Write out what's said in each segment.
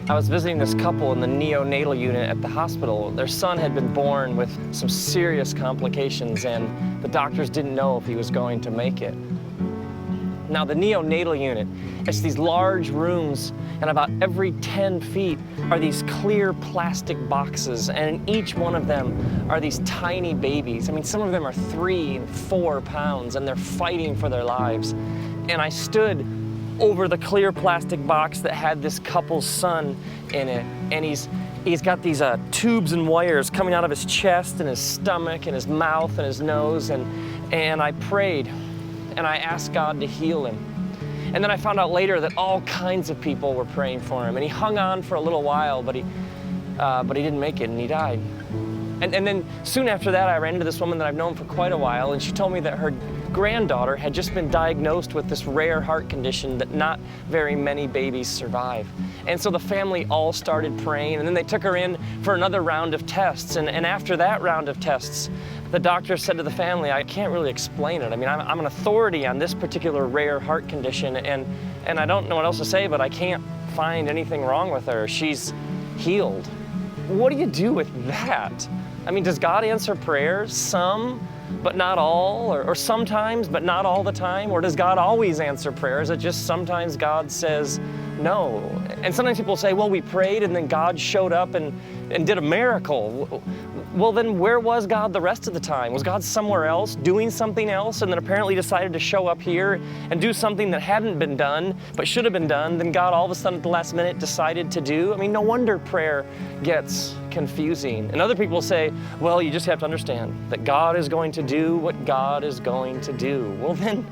I was visiting this couple in the neonatal unit at the hospital. Their son had been born with some serious complications, and the doctors didn't know if he was going to make it. Now, the neonatal unit, it's these large rooms, and about every 10 feet are these clear plastic boxes, and in each one of them are these tiny babies. I mean, some of them are 3 and 4 pounds, and they're fighting for their lives. And I stood over the clear plastic box that had this couple's son in it, and he's got these tubes and wires coming out of his chest and his stomach and his mouth and his nose, and I prayed and I asked God to heal him. And then I found out later that all kinds of people were praying for him, and he hung on for a little while, but he didn't make it, and he died. And then soon after that, I ran into this woman that I've known for quite a while, and she told me that her granddaughter had just been diagnosed with this rare heart condition that not very many babies survive. And so the family all started praying, and then they took her in for another round of tests. And after that round of tests, the doctor said to the family, I can't really explain it. I mean, I'm an authority on this particular rare heart condition, and I don't know what else to say, but I can't find anything wrong with her. She's healed. What do you do with that? I mean, does God answer prayers? Some, but not all, or sometimes, but not all the time? Or does God always answer prayers? It just sometimes God says no. And sometimes people say, well, we prayed and then God showed up and did a miracle. Well, then where was God the rest of the time? Was God somewhere else doing something else and then apparently decided to show up here and do something that hadn't been done but should have been done, then God all of a sudden at the last minute decided to do? I mean, no wonder prayer gets confusing. And other people say, well, you just have to understand that God is going to do what God is going to do. Well, then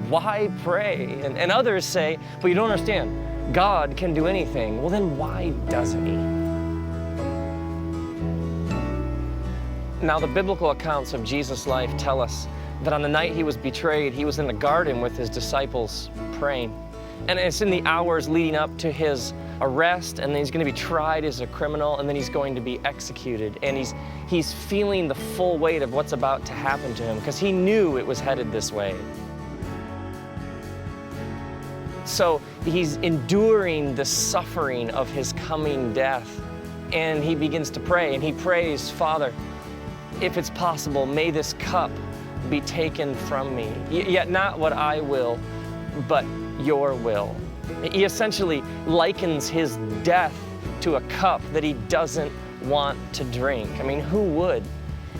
why pray? And others say, well, you don't understand. God can do anything. Well, then why doesn't he? Now, the biblical accounts of Jesus' life tell us that on the night he was betrayed, he was in the garden with his disciples praying. And it's in the hours leading up to his arrest, and then he's going to be tried as a criminal, and then he's going to be executed. And he's feeling the full weight of what's about to happen to him because he knew it was headed this way. So he's enduring the suffering of his coming death, and he begins to pray, and he prays, Father, if it's possible, may this cup be taken from me. Yet not what I will, but your will. He essentially likens his death to a cup that he doesn't want to drink. I mean, who would?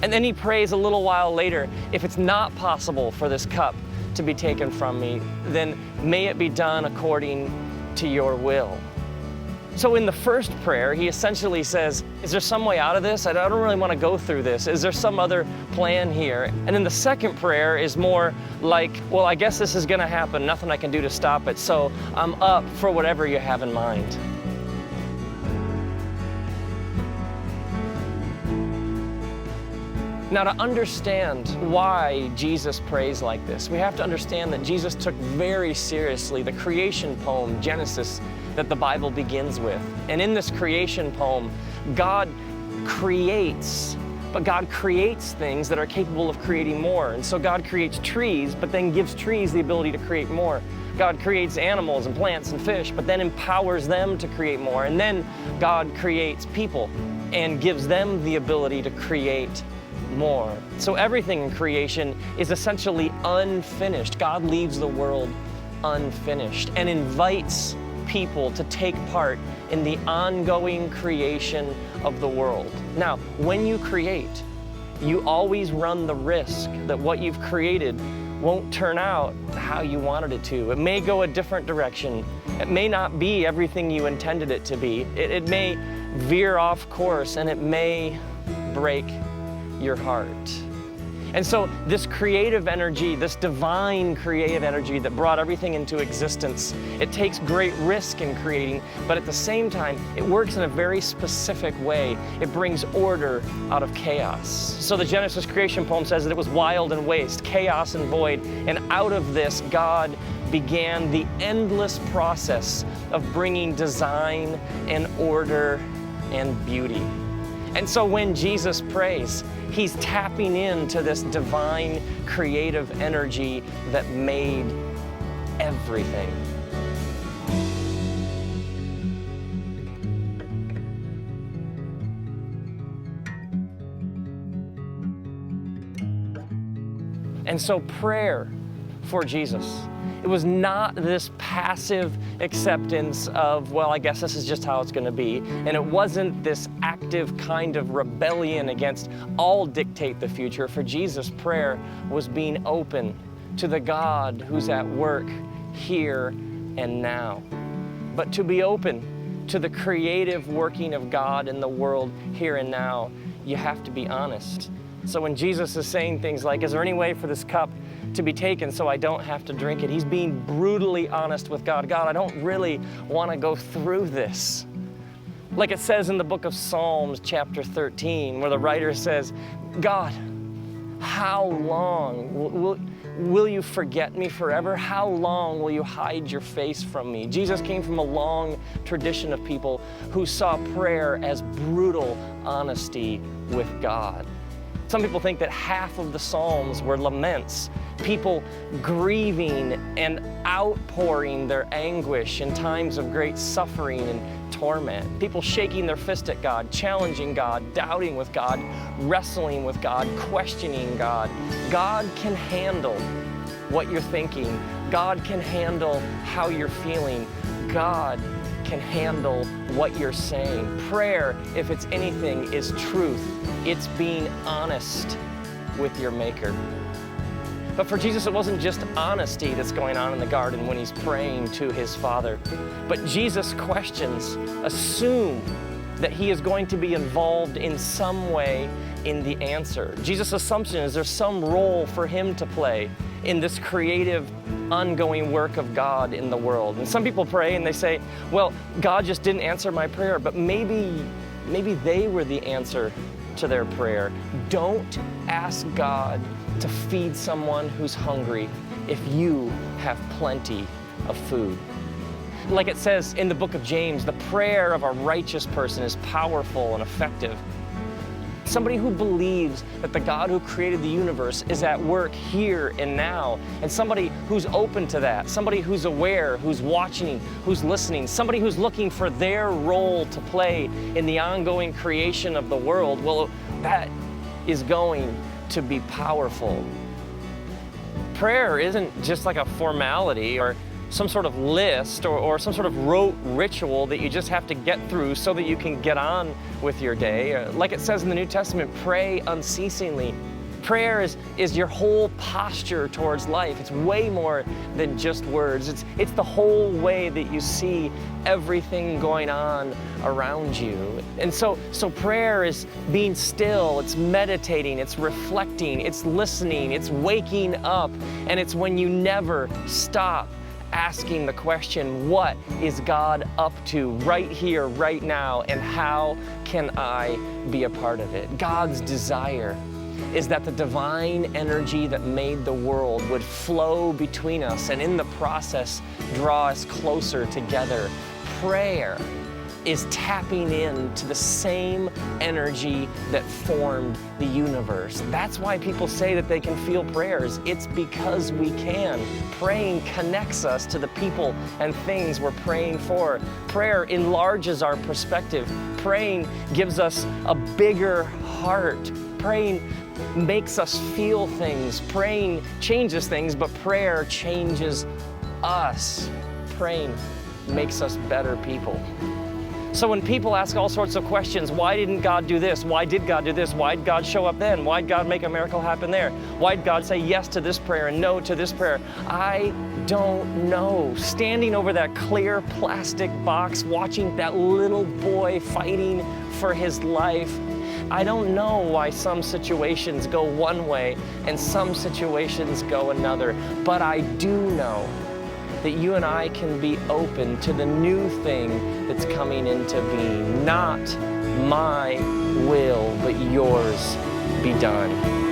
And then he prays a little while later, if it's not possible for this cup to be taken from me, then may it be done according to your will. So in the first prayer, he essentially says, is there some way out of this? I don't really want to go through this. Is there some other plan here? And then the second prayer is more like, well, I guess this is going to happen. Nothing I can do to stop it. So I'm up for whatever you have in mind. Now, to understand why Jesus prays like this, we have to understand that Jesus took very seriously the creation poem, Genesis, that the Bible begins with. And in this creation poem, God creates, but God creates things that are capable of creating more. And so God creates trees, but then gives trees the ability to create more. God creates animals and plants and fish, but then empowers them to create more. And then God creates people and gives them the ability to create more. So everything in creation is essentially unfinished. God leaves the world unfinished and invites people to take part in the ongoing creation of the world. Now, when you create, you always run the risk that what you've created won't turn out how you wanted it to. It may go a different direction. It may not be everything you intended it to be. It may veer off course, and it may break your heart. And so this creative energy, this divine creative energy that brought everything into existence, it takes great risk in creating, but at the same time, it works in a very specific way. It brings order out of chaos. So the Genesis creation poem says that it was wild and waste, chaos and void, and out of this, God began the endless process of bringing design and order and beauty. And so when Jesus prays, he's tapping into this divine creative energy that made everything. And so prayer for Jesus, it was not this passive acceptance of, well, I guess this is just how it's going to be. And it wasn't this active kind of rebellion against all dictate the future. For Jesus, prayer was being open to the God who's at work here and now. But to be open to the creative working of God in the world here and now, you have to be honest. So when Jesus is saying things like, is there any way for this cup to be taken so I don't have to drink it? He's being brutally honest with God. God, I don't really want to go through this. Like it says in the book of Psalms, chapter 13, where the writer says, God, how long will you forget me forever? How long will you hide your face from me? Jesus came from a long tradition of people who saw prayer as brutal honesty with God. Some people think that half of the Psalms were laments, people grieving and outpouring their anguish in times of great suffering and torment. People shaking their fist at God, challenging God, doubting with God, wrestling with God, questioning God. God can handle what you're thinking. God can handle how you're feeling. God can handle what you're saying. Prayer, if it's anything, is truth. It's being honest with your Maker. But for Jesus, it wasn't just honesty that's going on in the garden when he's praying to his Father. But Jesus' questions assume that he is going to be involved in some way in the answer. Jesus' assumption is there's some role for him to play in this creative, ongoing work of God in the world. And some people pray and they say, well, God just didn't answer my prayer, but maybe they were the answer to their prayer. Don't ask God to feed someone who's hungry if you have plenty of food. Like it says in the book of James, the prayer of a righteous person is powerful and effective. Somebody who believes that the God who created the universe is at work here and now, and somebody who's open to that, somebody who's aware, who's watching, who's listening, somebody who's looking for their role to play in the ongoing creation of the world, well, that is going to be powerful. Prayer isn't just like a formality or some sort of list or some sort of rote ritual that you just have to get through so that you can get on with your day. Like it says in the New Testament, pray unceasingly. Prayer is your whole posture towards life. It's way more than just words. It's the whole way that you see everything going on around you. And so prayer is being still, it's meditating, it's reflecting, it's listening, it's waking up, and it's when you never stop asking the question, what is God up to right here, right now, and how can I be a part of it? God's desire is that the divine energy that made the world would flow between us and in the process draw us closer together. Prayer is tapping into the same energy that formed the universe. That's why people say that they can feel prayers. It's because we can. Praying connects us to the people and things we're praying for. Prayer enlarges our perspective. Praying gives us a bigger heart. Praying makes us feel things. Praying changes things, but prayer changes us. Praying makes us better people. So when people ask all sorts of questions, why didn't God do this? Why did God do this? Why did God show up then? Why did God make a miracle happen there? Why did God say yes to this prayer and no to this prayer? I don't know. Standing over that clear plastic box, watching that little boy fighting for his life, I don't know why some situations go one way and some situations go another, but I do know that you and I can be open to the new thing that's coming into being. Not my will, but yours be done.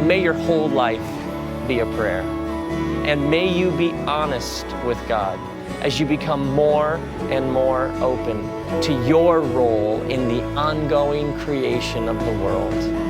May your whole life be a prayer. And may you be honest with God as you become more and more open to your role in the ongoing creation of the world.